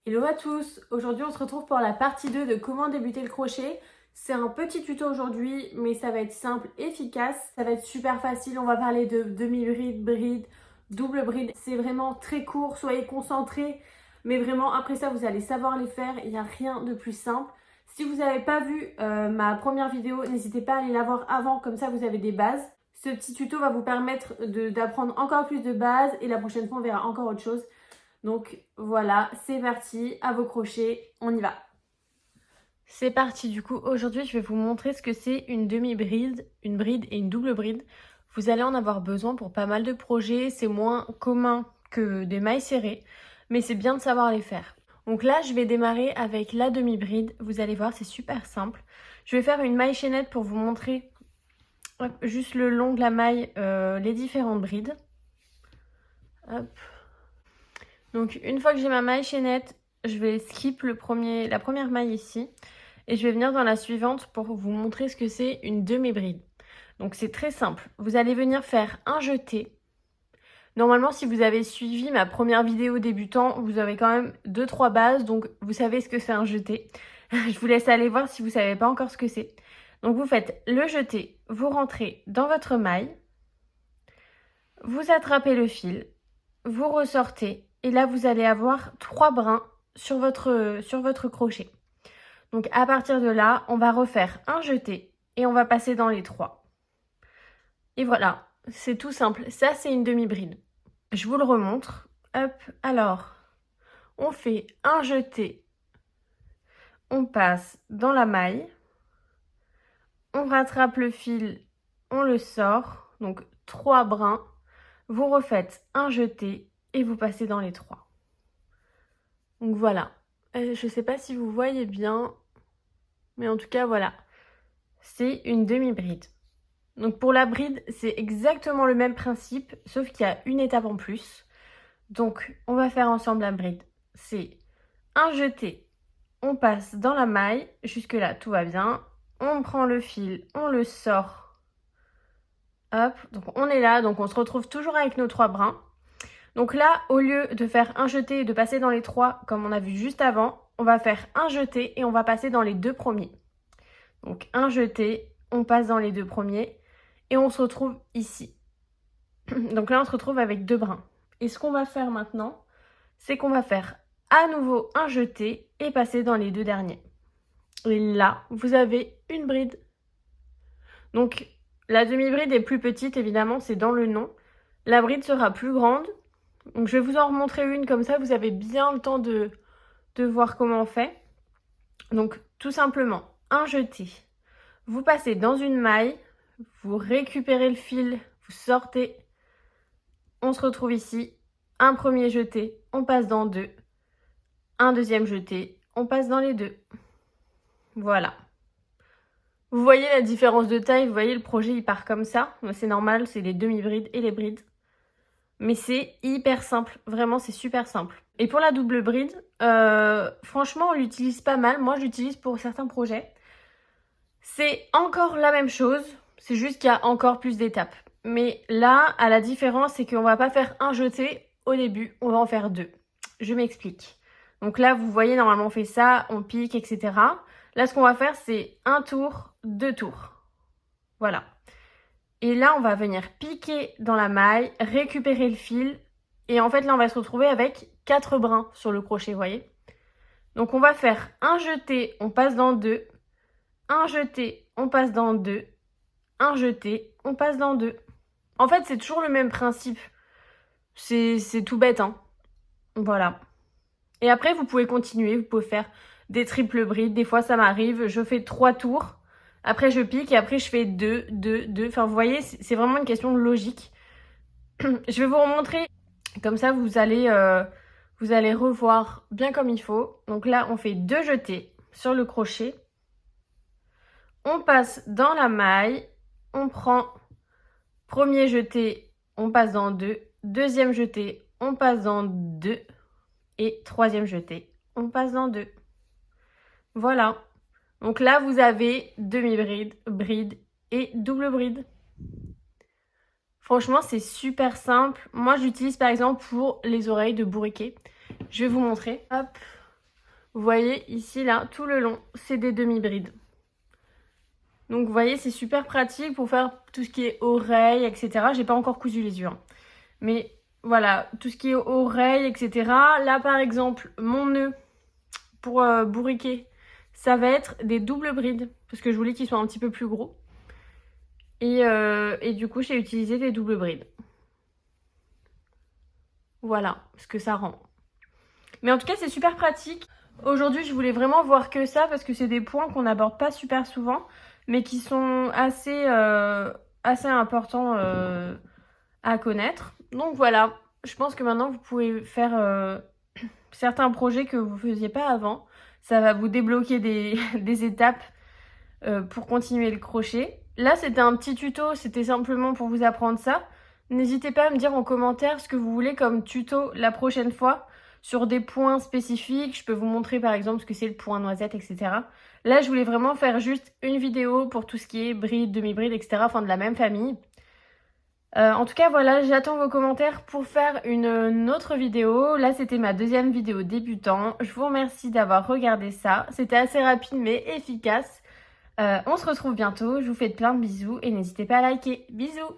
Hello à tous, aujourd'hui on se retrouve pour la partie 2 de comment débuter le crochet. C'est un petit tuto aujourd'hui mais ça va être simple, efficace, ça va être super facile. On va parler de demi-bride, bride, double bride. C'est vraiment très court, soyez concentrés. Mais vraiment après ça vous allez savoir les faire, il n'y a rien de plus simple. Si vous n'avez pas vu ma première vidéo, n'hésitez pas à aller la voir avant, comme ça vous avez des bases. Ce petit tuto va vous permettre d'apprendre encore plus de bases et la prochaine fois on verra encore autre chose. Donc voilà, c'est parti, à vos crochets, on y va. C'est parti, du coup, aujourd'hui je vais vous montrer ce que c'est une demi-bride, une bride et une double bride. Vous allez en avoir besoin pour pas mal de projets, c'est moins commun que des mailles serrées, mais c'est bien de savoir les faire. Donc là, je vais démarrer avec la demi-bride, vous allez voir, c'est super simple. Je vais faire une maille chaînette pour vous montrer juste le long de la maille, les différentes brides. Hop. Donc une fois que j'ai ma maille chaînette, je vais skip la première maille ici et je vais venir dans la suivante pour vous montrer ce que c'est une demi-bride. Donc c'est très simple, vous allez venir faire un jeté. Normalement si vous avez suivi ma première vidéo débutant, vous avez quand même 2-3 bases, donc vous savez ce que c'est un jeté. Je vous laisse aller voir si vous ne savez pas encore ce que c'est. Donc vous faites le jeté, vous rentrez dans votre maille, vous attrapez le fil, vous ressortez. Et là, vous allez avoir 3 brins sur votre crochet. Donc, à partir de là, on va refaire un jeté et on va passer dans les 3. Et voilà, c'est tout simple. Ça, c'est une demi-bride. Je vous le remontre. Hop, alors, on fait un jeté. On passe dans la maille. On rattrape le fil, on le sort. Donc, 3 brins. Vous refaites un jeté et vous passez dans les 3. Donc voilà, je ne sais pas si vous voyez bien, mais en tout cas voilà, c'est une demi-bride. Donc pour la bride, c'est exactement le même principe, sauf qu'il y a une étape en plus. Donc on va faire ensemble la bride. C'est un jeté, on passe dans la maille, jusque là tout va bien. On prend le fil, on le sort. Hop, donc on est là, donc on se retrouve toujours avec nos 3 brins. Donc là, au lieu de faire un jeté et de passer dans les 3 comme on a vu juste avant, on va faire un jeté et on va passer dans les 2 premiers. Donc un jeté, on passe dans les 2 premiers et on se retrouve ici. Donc là, on se retrouve avec 2 brins. Et ce qu'on va faire maintenant, c'est qu'on va faire à nouveau un jeté et passer dans les 2 derniers. Et là, vous avez une bride. Donc la demi-bride est plus petite, évidemment, c'est dans le nom. La bride sera plus grande. Donc je vais vous en remontrer une comme ça, vous avez bien le temps de voir comment on fait. Donc tout simplement, un jeté. Vous passez dans une maille, vous récupérez le fil, vous sortez. On se retrouve ici. Un premier jeté, on passe dans 2. Un deuxième jeté, on passe dans les 2. Voilà. Vous voyez la différence de taille, vous voyez le projet il part comme ça. C'est normal, c'est les demi-brides et les brides. Mais c'est hyper simple, vraiment c'est super simple. Et pour la double bride, franchement on l'utilise pas mal. Moi je l'utilise pour certains projets. C'est encore la même chose, c'est juste qu'il y a encore plus d'étapes. Mais là, à la différence, c'est qu'on va pas faire un jeté au début, on va en faire 2. Je m'explique. Donc là, vous voyez, normalement on fait ça, on pique, etc. Là, ce qu'on va faire, c'est un tour, 2 tours. Voilà. Et là, on va venir piquer dans la maille, récupérer le fil. Et en fait, là, on va se retrouver avec 4 brins sur le crochet, vous voyez. Donc, on va faire un jeté, on passe dans 2. Un jeté, on passe dans 2. Un jeté, on passe dans 2. En fait, c'est toujours le même principe. C'est tout bête, hein. Voilà. Et après, vous pouvez continuer. Vous pouvez faire des triples brides. Des fois, ça m'arrive. Je fais 3 tours. Après, je pique et après, je fais 2, 2, 2. Enfin, vous voyez, c'est vraiment une question de logique. Je vais vous remontrer. Comme ça, vous allez revoir bien comme il faut. Donc là, on fait 2 jetés sur le crochet. On passe dans la maille. On prend premier jeté, on passe dans 2. Deuxième jeté, on passe dans 2. Et troisième jeté, on passe dans 2. Voilà. Donc là, vous avez demi-bride, bride et double bride. Franchement, c'est super simple. Moi, j'utilise par exemple pour les oreilles de bourriquet. Je vais vous montrer. Hop. Vous voyez ici, là, tout le long, c'est des demi-brides. Donc vous voyez, c'est super pratique pour faire tout ce qui est oreilles, etc. J'ai pas encore cousu les yeux, hein. Mais voilà, tout ce qui est oreilles, etc. Là, par exemple, mon nœud pour bourriquer, ça va être des doubles brides. Parce que je voulais qu'ils soient un petit peu plus gros. Et du coup, j'ai utilisé des doubles brides. Voilà ce que ça rend. Mais en tout cas, c'est super pratique. Aujourd'hui, je voulais vraiment voir que ça parce que c'est des points qu'on n'aborde pas super souvent, mais qui sont assez importants à connaître. Donc voilà, je pense que maintenant, vous pouvez faire certains projets que vous ne faisiez pas avant. Ça va vous débloquer des étapes pour continuer le crochet. Là, c'était un petit tuto, c'était simplement pour vous apprendre ça. N'hésitez pas à me dire en commentaire ce que vous voulez comme tuto la prochaine fois sur des points spécifiques. Je peux vous montrer par exemple ce que c'est le point noisette, etc. Là, je voulais vraiment faire juste une vidéo pour tout ce qui est bride, demi-bride, etc. Enfin, de la même famille. En tout cas, voilà, j'attends vos commentaires pour faire une autre vidéo. Là, c'était ma deuxième vidéo débutant. Je vous remercie d'avoir regardé ça. C'était assez rapide mais efficace. On se retrouve bientôt. Je vous fais plein de bisous et n'hésitez pas à liker. Bisous!